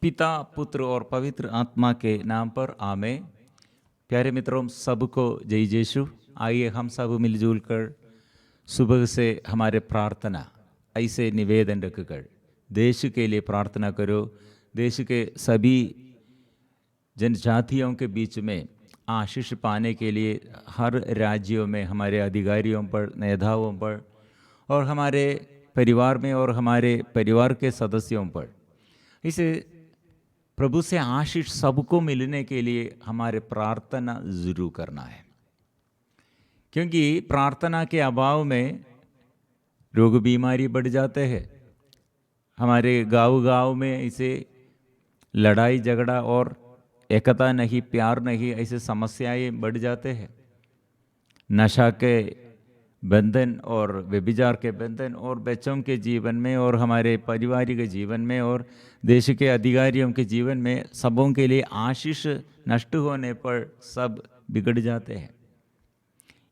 पिता, पुत्र और पवित्र आत्मा के नाम पर आमेन। प्यारे मित्रों, सबको जय यीशु। आइए हम सब मिलजुल कर सुबह से हमारे प्रार्थना ऐसे निवेदन रखकर देश के लिए प्रार्थना करो। देश के सभी जनजातियों के बीच में आशीष पाने के लिए हर राज्यों में हमारे अधिकारियों पर, नेताओं पर और हमारे परिवार में और हमारे परिवार के सदस्यों पर इसे प्रभु से आशीष सबको मिलने के लिए हमारे प्रार्थना जरूर करना है, क्योंकि प्रार्थना के अभाव में रोग बीमारी बढ़ जाते हैं। हमारे गांव में इसे लड़ाई झगड़ा और एकता नहीं, प्यार नहीं, ऐसे समस्याएं बढ़ जाते हैं। नशा के बंधन और व्यभिचार के बंधन और बच्चों के जीवन में और हमारे परिवार के जीवन में और देश के अधिकारियों के जीवन में सबों के लिए आशीष नष्ट होने पर सब बिगड़ जाते हैं।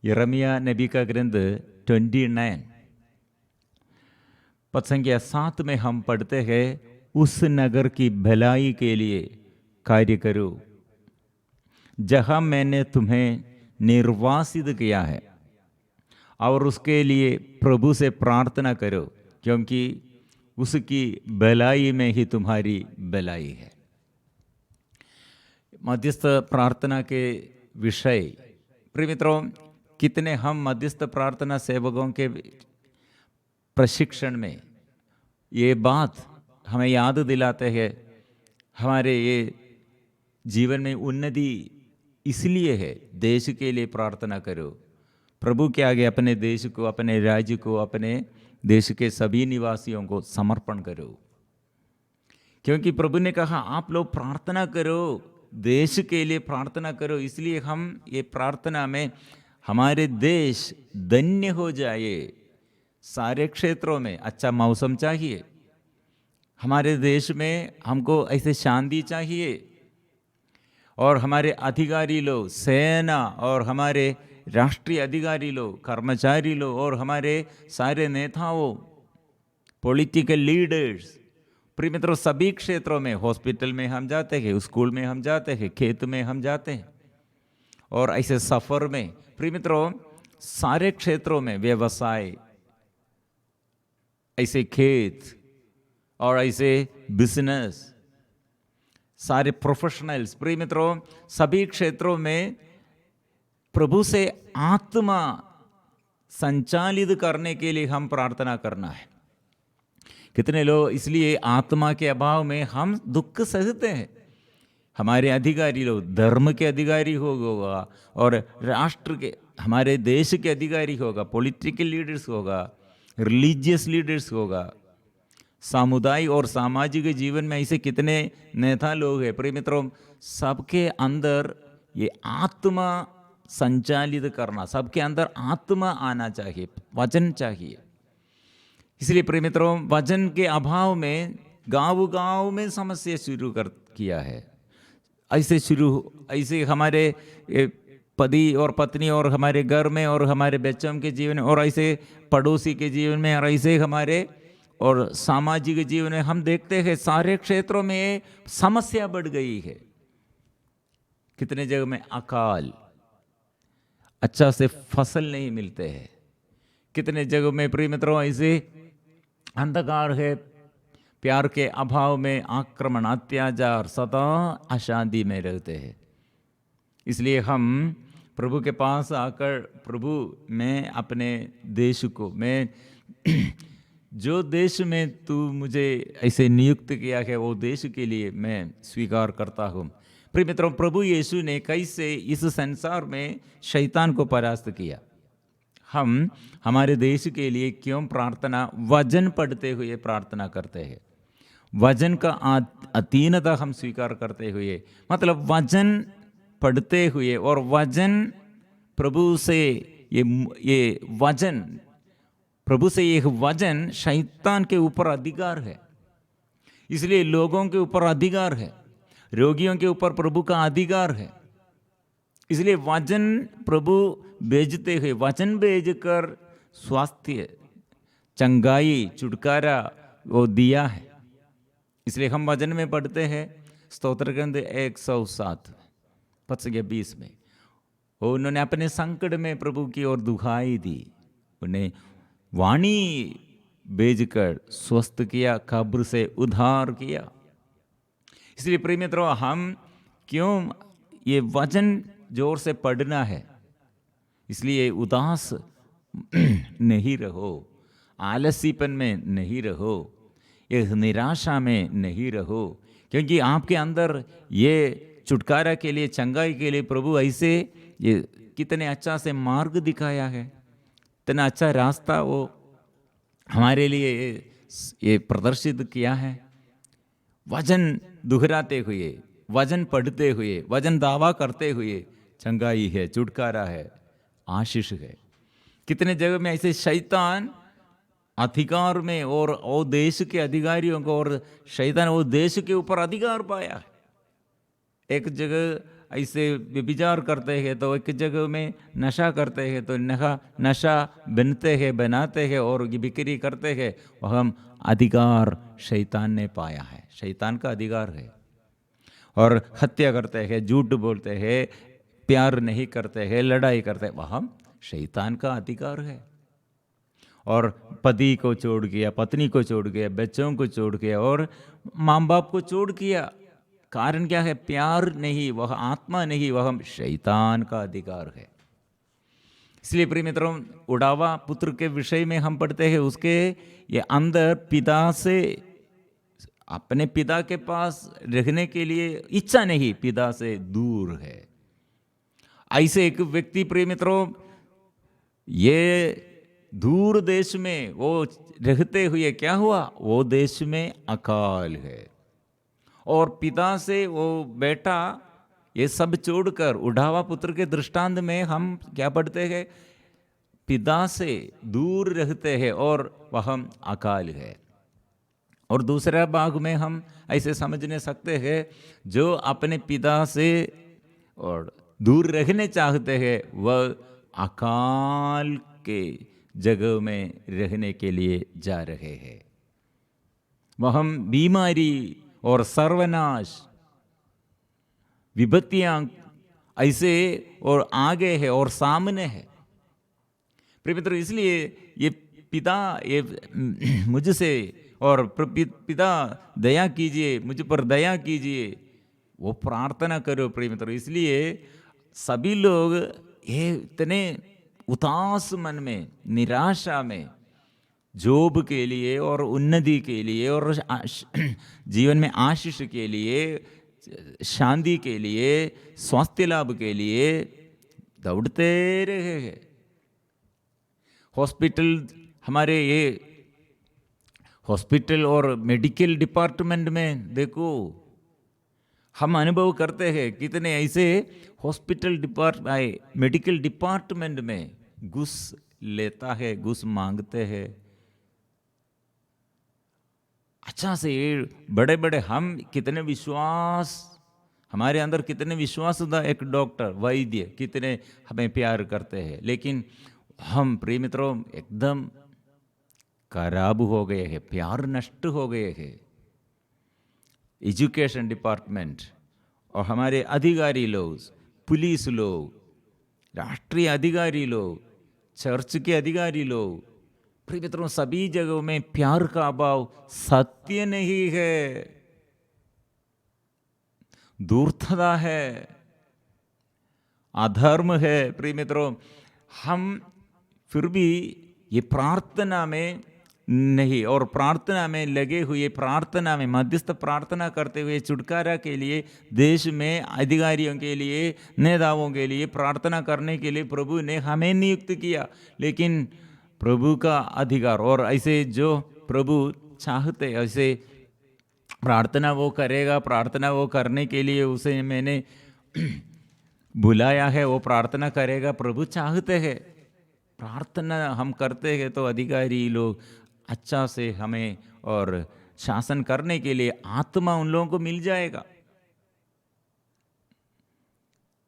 यिर्मयाह नबी का ग्रंथ 29 पद संख्या 7 में हम पढ़ते हैं, उस नगर की भलाई के लिए कार्य करो जहां मैंने तुम्हें निर्वासित किया है, और उसके लिए प्रभु से प्रार्थना करो, क्योंकि उसकी भलाई में ही तुम्हारी भलाई है। मध्यस्थ प्रार्थना के विषय, प्रिय मित्रों, कितने हम मध्यस्थ प्रार्थना सेवकों के प्रशिक्षण में ये बात हमें याद दिलाते हैं। हमारे ये जीवन में उन्नति इसलिए है, देश के लिए प्रार्थना करो, प्रभु के आगे अपने देश को, अपने राज्य को, अपने देश के सभी निवासियों को समर्पण करो, क्योंकि प्रभु ने कहा आप लोग प्रार्थना करो, देश के लिए प्रार्थना करो। इसलिए हम ये प्रार्थना में हमारे देश धन्य हो जाए। सारे क्षेत्रों में अच्छा मौसम चाहिए, हमारे देश में हमको ऐसे शांति चाहिए, और हमारे अधिकारी लोग, सेना और हमारे राष्ट्रीय अधिकारी लोग, कर्मचारी लोग और हमारे सारे नेताओं, पॉलिटिकल लीडर्स, प्रिय मित्रों, सभी क्षेत्रों में, हॉस्पिटल में हम जाते हैं, स्कूल में हम जाते हैं, खेत में हम जाते हैं, और ऐसे सफर में, प्रिय मित्रों, सारे क्षेत्रों में, व्यवसाय, ऐसे खेत और ऐसे बिजनेस, सारे प्रोफेशनल्स, प्रिय मित्रों, सभी क्षेत्रों में प्रभु से आत्मा संचालित करने के लिए हम प्रार्थना करना है। कितने लोग इसलिए आत्मा के अभाव में हम दुख सहते हैं। हमारे अधिकारी लोग धर्म के अधिकारी होगा और राष्ट्र के, हमारे देश के अधिकारी होगा, पॉलिटिकल लीडर्स होगा, रिलीजियस लीडर्स होगा, सामुदायिक और सामाजिक जीवन में ऐसे कितने नेता लोग हैं। प्रिय मित्रों, सबके अंदर ये आत्मा संचालित करना, सबके अंदर आत्मा आना चाहिए, वचन चाहिए। इसलिए प्रिय मित्रों, वचन के अभाव में गांव में समस्या शुरू कर किया है। ऐसे हमारे पति और पत्नी और हमारे घर में और हमारे बच्चों के जीवन और ऐसे पड़ोसी के जीवन में और ऐसे हमारे और सामाजिक जीवन में हम देखते हैं सारे क्षेत्रों में समस्या बढ़ गई है। कितने जगह में अकाल, अच्छा से फसल नहीं मिलते हैं। कितने जगह में प्रिय मित्रों ऐसे अंधकार है, प्यार के अभाव में आक्रमण, अत्याचार, सदा अशांति में रहते हैं। इसलिए हम प्रभु के पास आकर, प्रभु मैं अपने देश को, मैं जो देश में तू मुझे ऐसे नियुक्त किया है वो देश के लिए मैं स्वीकार करता हूँ। प्रिय मित्रों, प्रभु यीशु ने कैसे इस संसार में शैतान को परास्त किया। हम हमारे देश के लिए क्यों प्रार्थना वचन पढ़ते हुए प्रार्थना करते हैं, वचन का अधीनता हम स्वीकार करते हुए, मतलब वचन पढ़ते हुए और वचन प्रभु से ये वचन, प्रभु से ये वचन शैतान के ऊपर अधिकार है। इसलिए लोगों के ऊपर अधिकार है, रोगियों के ऊपर प्रभु का अधिकार है। इसलिए वचन प्रभु भेजते हुए, वचन भेजकर स्वास्थ्य, चंगाई, छुटकारा वो दिया है। इसलिए हम वचन में पढ़ते हैं स्तोत्र ग्रंथ 107 पद से 20 में, उन्होंने अपने संकट में प्रभु की ओर दुहाई दी, उन्हें वाणी भेजकर स्वस्थ किया, कब्र से उद्धार किया। इसलिए प्रिय मित्रों, हम क्यों ये वचन जोर से पढ़ना है, इसलिए उदास नहीं रहो, आलसीपन में नहीं रहो, ये निराशा में नहीं रहो, क्योंकि आपके अंदर ये छुटकारा के लिए, चंगाई के लिए प्रभु ऐसे ये कितने अच्छा से मार्ग दिखाया है, इतना अच्छा रास्ता वो हमारे लिए ये प्रदर्शित किया है। वचन दोहराते हुए, वचन पढ़ते हुए, वचन दावा करते हुए चंगाई है, छुटकारा है, आशीष है। कितने जगह में ऐसे शैतान अधिकार में और वो देश के अधिकारियों को, और शैतान वो देश के ऊपर अधिकार पाया है। एक जगह ऐसे व्यभिचार करते हैं तो एक जगह में नशा करते हैं तो नशा बनाते हैं और बिक्री करते हैं, वह हम अधिकार शैतान ने पाया है, शैतान का अधिकार है। और हत्या करते हैं, झूठ बोलते हैं, प्यार नहीं करते हैं, लड़ाई करते हैं, वह हम शैतान का अधिकार है। और पति को छोड़ किया, पत्नी को छोड़ किया, बच्चों को छोड़ किया और माँ बाप को छोड़ किया, कारण क्या है? प्यार नहीं, वह आत्मा नहीं, वह हम शैतान का अधिकार है। इसलिए प्रिय मित्रों, उड़ावा पुत्र के विषय में हम पढ़ते हैं, उसके ये अंदर पिता से, अपने पिता के पास रहने के लिए इच्छा नहीं, पिता से दूर है। ऐसे एक व्यक्ति प्रिय मित्रों, ये दूर देश में वो रहते हुए क्या हुआ? वो देश में अकाल है और पिता से वो बेटा ये सब छोड़कर, उड़ावा पुत्र के दृष्टांत में हम क्या पढ़ते हैं? पिता से दूर रहते हैं और वह अकाल है। और दूसरा भाग में हम ऐसे समझने सकते हैं, जो अपने पिता से और दूर रहने चाहते हैं वह अकाल के जगह में रहने के लिए जा रहे हैं। वह हम बीमारी और सर्वनाश, विपत्तियां ऐसे और आगे है और सामने है। प्रिय मित्रों, इसलिए ये पिता ये मुझसे और पिता दया कीजिए, मुझ पर दया कीजिए, वो प्रार्थना करो प्रिय मित्रों। इसलिए सभी लोग ये इतने उदास मन में, निराशा में, जोब के लिए और उन्नति के लिए और जीवन में आशीष के लिए, शांति के लिए, स्वास्थ्य लाभ के लिए दौड़ते रहे हैं। हॉस्पिटल, हमारे ये हॉस्पिटल और मेडिकल डिपार्टमेंट में देखो, हम अनुभव करते हैं कितने ऐसे हॉस्पिटल मेडिकल डिपार्टमेंट में घुस लेता है, घुस मांगते हैं। अच्छा से बड़े बड़े हम कितने विश्वास, हमारे अंदर कितने विश्वास था, एक डॉक्टर वैद्य कितने हमें प्यार करते हैं, लेकिन हम प्रिय मित्रों एकदम खराब हो गए हैं, प्यार नष्ट हो गए हैं। एजुकेशन डिपार्टमेंट और हमारे अधिकारी लोग, पुलिस लोग, राष्ट्रीय अधिकारी लोग, चर्च के अधिकारी लोग, प्रिय मित्रों सभी जगहों में प्यार का अभाव, सत्य नहीं है, दूरता है, अधर्म है। प्रिय मित्रों, हम फिर भी ये प्रार्थना में नहीं, और प्रार्थना में लगे हुए, प्रार्थना में मध्यस्थ प्रार्थना करते हुए छुटकारा के लिए, देश में अधिकारियों के लिए, नेताओं के लिए प्रार्थना करने के लिए प्रभु ने हमें नियुक्त किया। लेकिन प्रभु का अधिकार, और ऐसे जो प्रभु चाहते ऐसे प्रार्थना वो करेगा, प्रार्थना वो करने के लिए उसे मैंने बुलाया है, वो प्रार्थना करेगा। प्रभु चाहते हैं प्रार्थना हम करते हैं तो अधिकारी लोग अच्छा से हमें और शासन करने के लिए आत्मा उन लोगों को मिल जाएगा।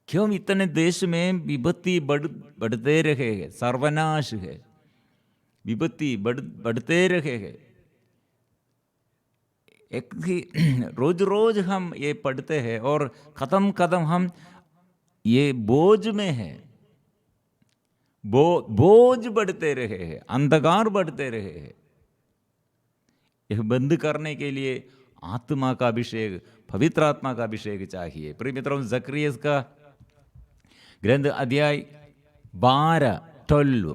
क्यों इतने देश में विपत्ति बढ़ते रहे हैं, सर्वनाश है, विपत्ति बढ़ते रहे हैं। एक ही रोज रोज हम ये पढ़ते हैं और कदम कदम हम ये बोझ में है, बोझ बढ़ते रहे हैं, अंधकार बढ़ते रहे हैं। यह बंद करने के लिए आत्मा का अभिषेक, पवित्र आत्मा का अभिषेक चाहिए। प्रिय मित्रों, जकरिया का ग्रंथ अध्याय 12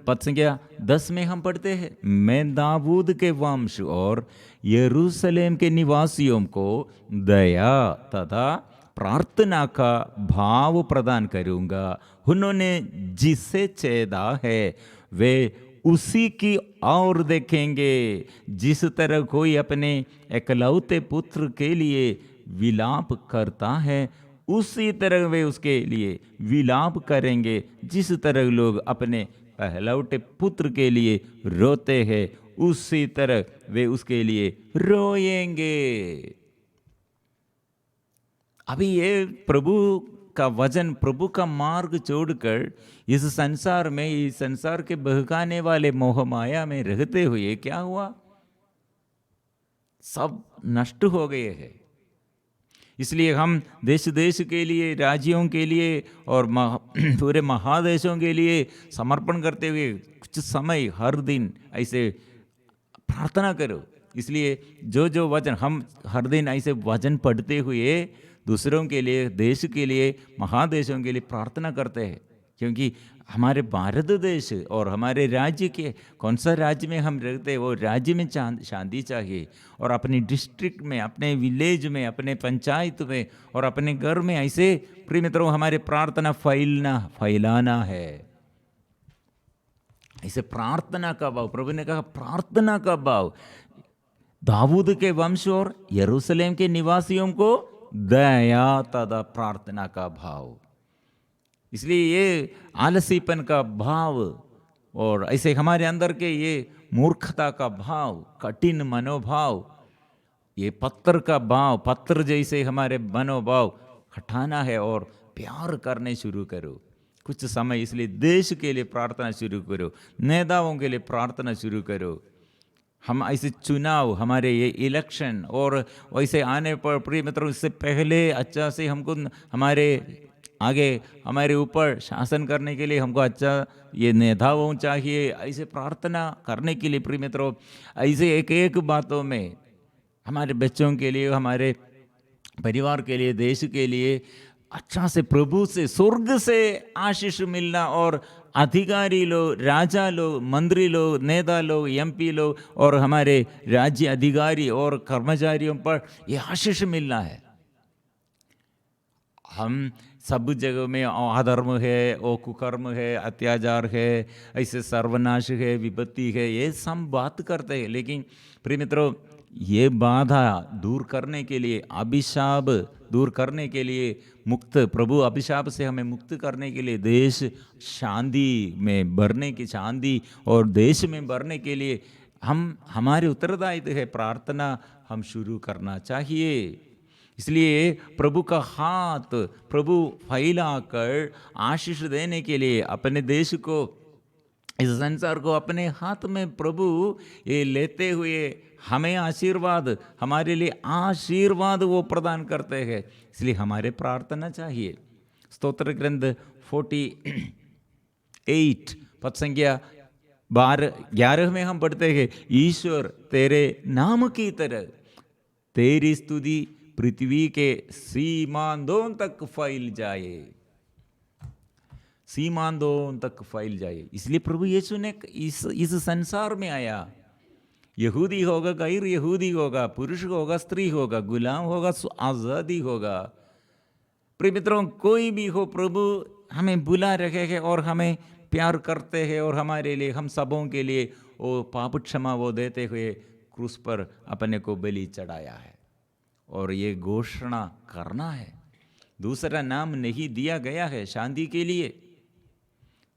पद संख्या 10 में हम पढ़ते हैं, मैं दाऊद के वंश और यरूशलेम के निवासियों को दया तथा प्रार्थना का भाव प्रदान करूंगा। उन्होंने जिसे छेदा है वे उसी की ओर देखेंगे, जिस तरह कोई अपने एकलौते पुत्र के लिए विलाप करता है उसी तरह वे उसके लिए विलाप करेंगे। जिस तरह लोग अपने पहलौटे पुत्र के लिए रोते हैं उसी तरह वे उसके लिए रोएंगे। अभी ये प्रभु का वचन, प्रभु का मार्ग छोड़कर इस संसार में, इस संसार के बहकाने वाले मोह माया में रहते हुए क्या हुआ? सब नष्ट हो गए हैं। इसलिए हम देश देश के लिए, राज्यों के लिए और पूरे महादेशों के लिए समर्पण करते हुए कुछ समय हर दिन ऐसे प्रार्थना करो। इसलिए जो जो वचन हम हर दिन ऐसे वचन पढ़ते हुए दूसरों के लिए, देश के लिए, महादेशों के लिए प्रार्थना करते हैं, क्योंकि हमारे भारत देश और हमारे राज्य के, कौन सा राज्य में हम रहते हैं वो राज्य में शांति चाहिए, और अपनी डिस्ट्रिक्ट में, अपने विलेज में, अपने पंचायत में और अपने घर में ऐसे प्रिय मित्रों हमारे प्रार्थना फैलाना है। ऐसे प्रार्थना का भाव, प्रभु ने कहा प्रार्थना का भाव, दाऊद के वंश और यरूशलेम के निवासियों को दया तथा प्रार्थना का भाव। इसलिए ये आलसीपन का भाव और ऐसे हमारे अंदर के ये मूर्खता का भाव, कठिन मनोभाव, ये पत्थर का भाव, पत्थर जैसे हमारे मनोभाव हटाना है और प्यार करने शुरू करो। कुछ समय इसलिए देश के लिए प्रार्थना शुरू करो, नेताओं के लिए प्रार्थना शुरू करो। हम ऐसे चुनाव, हमारे ये इलेक्शन और वैसे आने पर प्रिय मित्रों, इससे पहले अच्छा से हमको हमारे आगे हमारे ऊपर शासन करने के लिए हमको अच्छा ये नेताओं चाहिए। ऐसे प्रार्थना करने के लिए प्रिय मित्रों, ऐसे एक एक बातों में हमारे बच्चों के लिए, हमारे परिवार के लिए, देश के लिए अच्छा से प्रभु से, स्वर्ग से आशीष मिलना, और अधिकारी लोग, राजा लोग, मंत्री लोग, नेता लोग, एमपी लोग और हमारे राज्य अधिकारी और कर्मचारियों पर यह आशीष मिलना है। हम सब जगह में अधर्म है, ओ कुकर्म है, अत्याचार है, ऐसे सर्वनाश है, विपत्ति है, ये सब बात करते हैं, लेकिन प्रिय मित्रों ये बाधा दूर करने के लिए, अभिशाप दूर करने के लिए, मुक्त, प्रभु अभिशाप से हमें मुक्त करने के लिए, देश शांति में भरने की, शांति और देश में भरने के लिए हमारे उत्तरदायित्व है प्रार्थना हम शुरू करना चाहिए। इसलिए प्रभु का हाथ प्रभु फैलाकर आशीष देने के लिए अपने देश को, इस संसार को अपने हाथ में प्रभु ये लेते हुए हमें आशीर्वाद, हमारे लिए आशीर्वाद वो प्रदान करते हैं। इसलिए हमारे प्रार्थना चाहिए। स्तोत्र ग्रंथ 48 पद संख्या 11 में हम पढ़ते हैं, ईश्वर तेरे नाम की तरह तेरी स्तुति पृथ्वी के सीमांतों तक फैल जाए, सीमांतों तक फैल जाए। इसलिए प्रभु यीशु ने इस संसार में आया। यहूदी होगा, गैर यहूदी होगा, पुरुष होगा, स्त्री होगा, गुलाम होगा, आज़ादी होगा, प्रिय मित्रों कोई भी हो, प्रभु हमें बुला रखे हैं और हमें प्यार करते हैं, और हमारे लिए, हम सबों के लिए वो पाप क्षमा वो देते हुए क्रूस पर अपने को बलि चढ़ाया है। और ये घोषणा करना है, दूसरा नाम नहीं दिया गया है शांति के लिए,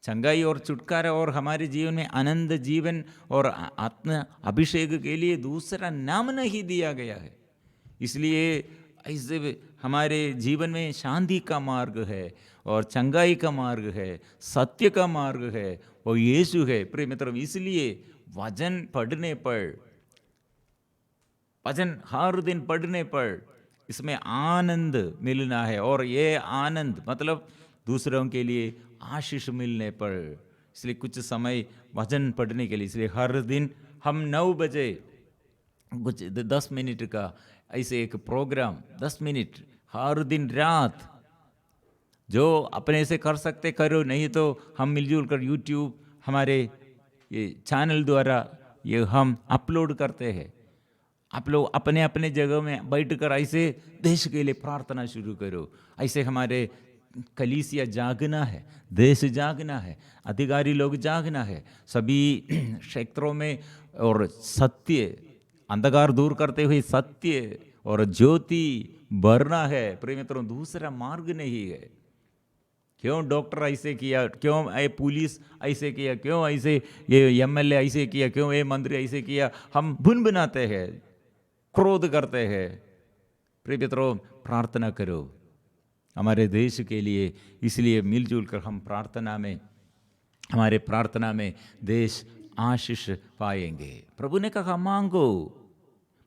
चंगाई और छुटकारा और हमारे जीवन में आनंद जीवन और आत्म अभिषेक के लिए दूसरा नाम नहीं दिया गया है। इसलिए ऐसे हमारे जीवन में शांति का मार्ग है और चंगाई का मार्ग है, सत्य का मार्ग है, वो यीशु है। प्रिय मित्रों, इसलिए वचन पढ़ने पर वचन हर दिन पढ़ने पर इसमें आनंद मिलना है, और ये आनंद मतलब दूसरों के लिए आशीष मिलने पर। इसलिए कुछ समय वचन पढ़ने के लिए, इसलिए हर दिन हम 9 बजे कुछ 10 मिनट का ऐसे एक प्रोग्राम, 10 मिनट हर दिन रात, जो अपने से कर सकते करो, नहीं तो हम मिलजुल कर यूट्यूब हमारे ये चैनल द्वारा ये हम अपलोड करते हैं। आप लोग अपने अपने जगह में बैठकर ऐसे देश के लिए प्रार्थना शुरू करो। ऐसे हमारे कलीसिया जागना है, देश जागना है, अधिकारी लोग जागना है, सभी क्षेत्रों में, और सत्य, अंधकार दूर करते हुए सत्य और ज्योति भरना है। प्रिय मित्रों, दूसरा मार्ग नहीं है। क्यों डॉक्टर ऐसे किया, क्यों ये पुलिस ऐसे किया, क्यों ऐसे ये एमएलए ऐसे किया, क्यों ये मंत्री ऐसे किया, हम बुन बनाते हैं, क्रोध करते हैं। प्रिय मित्रों, प्रार्थना करो हमारे देश के लिए। इसलिए मिलजुल कर हम प्रार्थना में, हमारे प्रार्थना में देश आशीष पाएंगे। प्रभु ने कहा मांगो।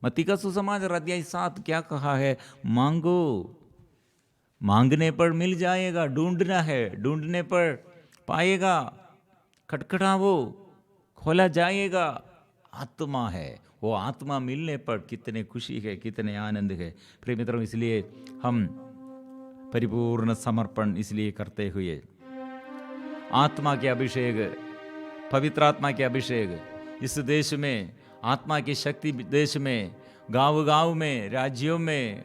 मत्ती का सुसमाचार अध्याय 7 क्या कहा है? मांगो, मांगने पर मिल जाएगा, ढूंढना है, ढूंढने पर पाएगा, खटखटाओ, खोला जाएगा। आत्मा है, वो आत्मा मिलने पर कितने खुशी है, कितने आनंद है। प्रिय मित्रों, इसलिए हम परिपूर्ण समर्पण इसलिए करते हुए आत्मा के अभिषेक, पवित्र आत्मा के अभिषेक इस देश में, आत्मा की शक्ति देश में, गांव गांव में, राज्यों में,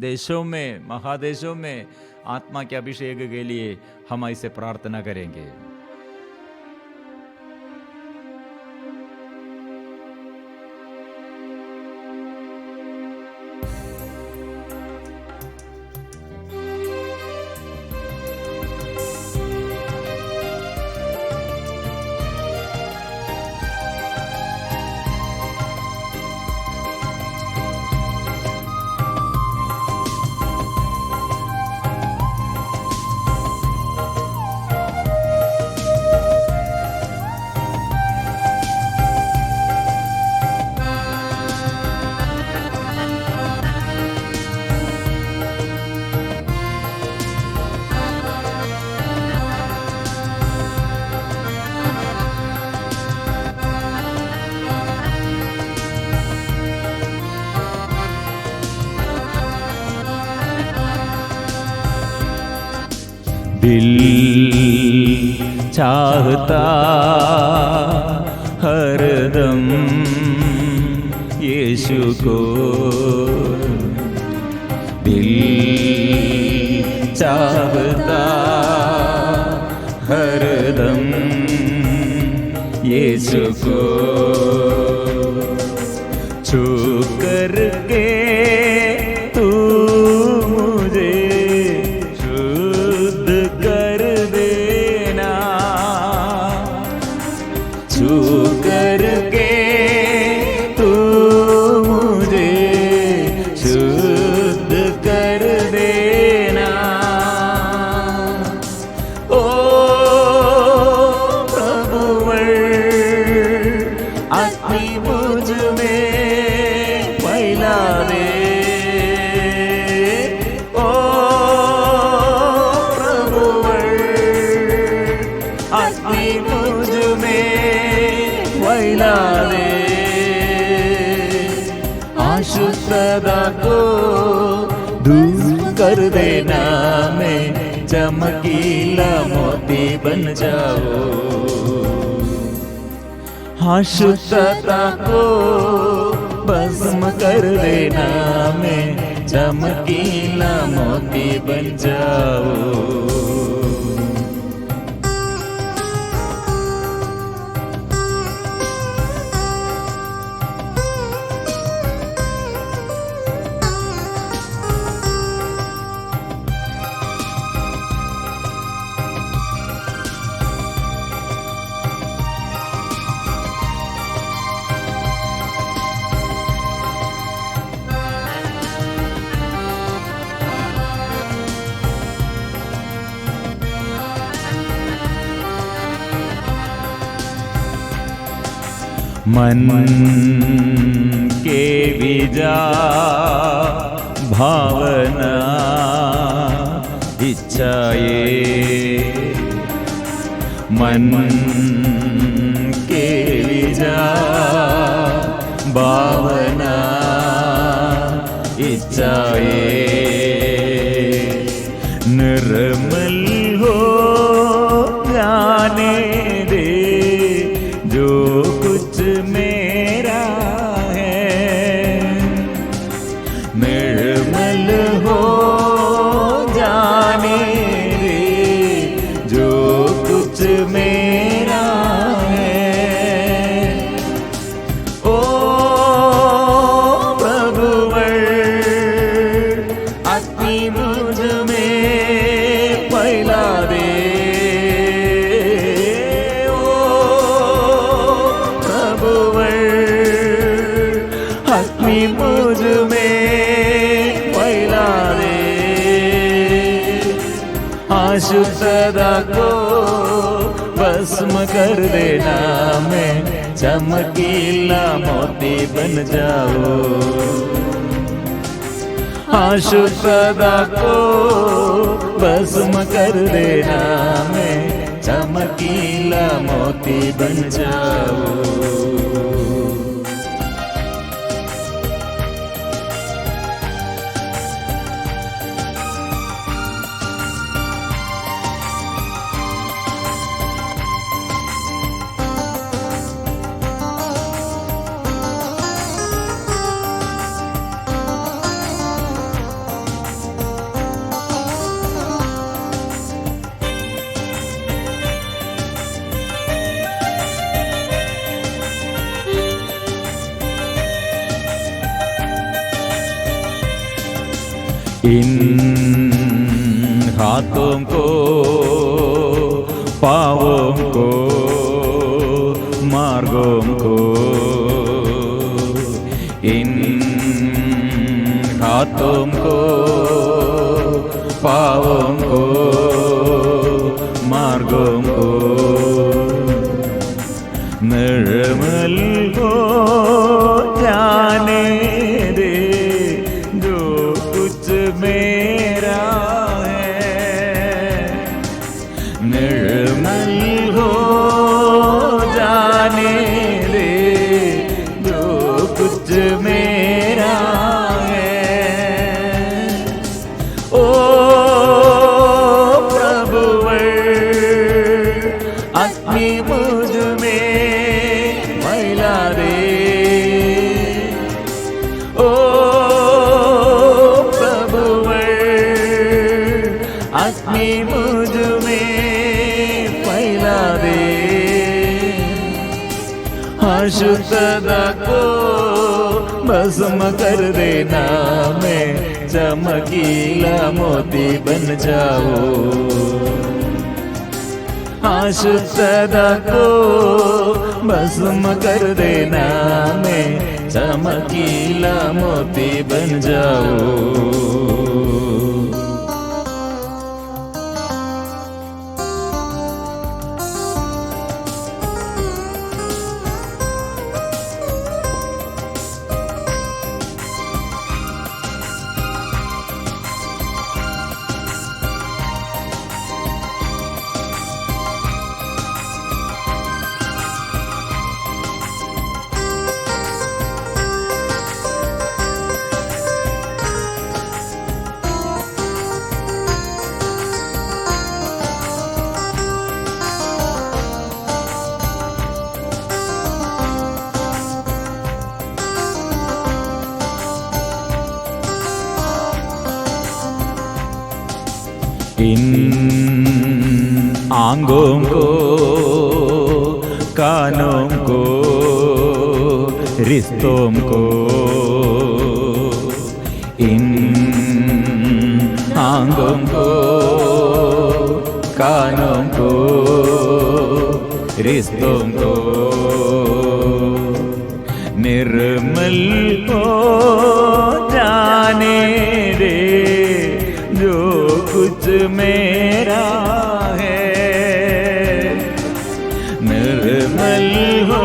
देशों में, महादेशों में आत्मा के अभिषेक के लिए हम ऐसे प्रार्थना करेंगे। दिल चाहता हरदम यीशु को, दिल चाहता हरदम यीशु को, छू करके तू मुझे करके तू मुझे शुद्ध कर देना। ओ प्रभुवर अग्नि मुझ में फैला दे। ओ प्रभुवर अग्नि मुझ में फैला दे। अशुद्धता को दूर कर देना, मैं चमकीला मोती बन जाओ। अशुद्धता को भस्म कर देना, मैं चमकीला मोती बन जाओ। मन के विजा भावना इच्छाए, मन के विजा भावना इच्छाए, निर्मल हो जाने दे जो कुछ मेरा है, निर्मल हो जाने दे जो कुछ मेरा है। ओ प्रभुवर अति मुझ में फैला दे, मुझ में फैला दे। अशुद्धता को भस्म कर देना, मैं चमकीला मोती बन जाऊं। अशुद्धता को भस्म कर देना, मैं चमकीला मोती बन जाऊं। इन हाथों को पावों को मार्गों को, इन हाथों को पावों को मार्गों को, निर्मल हो जाने दे जो कुछ मेरा है, निर्मल हो जाने दे जो कुछ मेरा है। ओ प्रभुवर अग्नि मुझ में फैला दे, अग्नि मुझ में फैला दे। अशुद्धता को भस्म कर देना, मैं चमकीला मोती बन जाऊं। अशुद्धता को भस्म कर देना, मैं चमकीला मोती बन जाऊं। इन आंगों को कानों को रिश्तों को, इन आंगों को कानों को रिश्तों को, निर्मल हो जाने दे जो कुछ मेरा है, निर्मल हो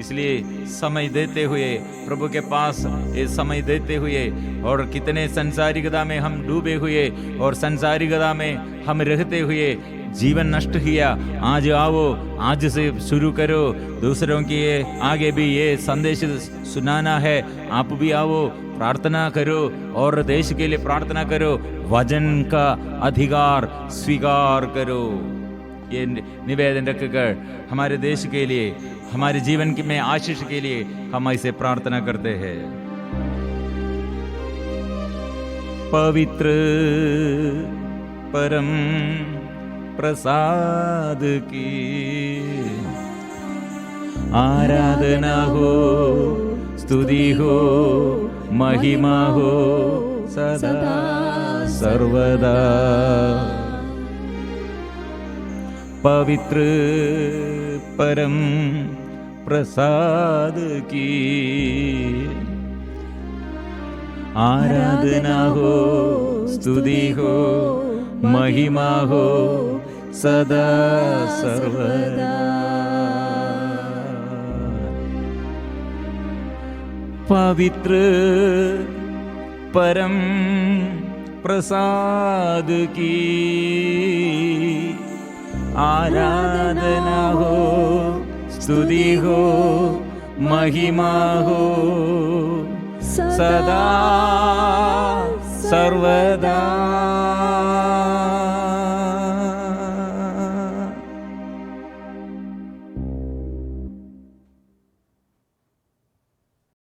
इसलिए समय देते हुए, प्रभु के पास ये समय देते हुए, और कितने संसारिकता में हम डूबे हुए और संसारिकता में हम रहते हुए जीवन नष्ट किया। आज आओ, आज से शुरू करो, दूसरों की आगे भी ये संदेश सुनाना है। आप भी आओ, प्रार्थना करो और देश के लिए प्रार्थना करो, वचन का अधिकार स्वीकार करो। ये निवेदन रखकर हमारे देश के लिए, हमारे जीवन में आशीष के लिए हम ऐसे प्रार्थना करते हैं। पवित्र परम प्रसाद की आराधना हो, स्तुति हो, महिमा हो सदा सर्वदा। पवित्र परम प्रसाद की आराधना हो, स्तुति हो, महिमा हो सदा सर्वदा। पवित्र परम प्रसाद की आराधना हो, स्तुति हो, महिमा हो सदा सर्वदा।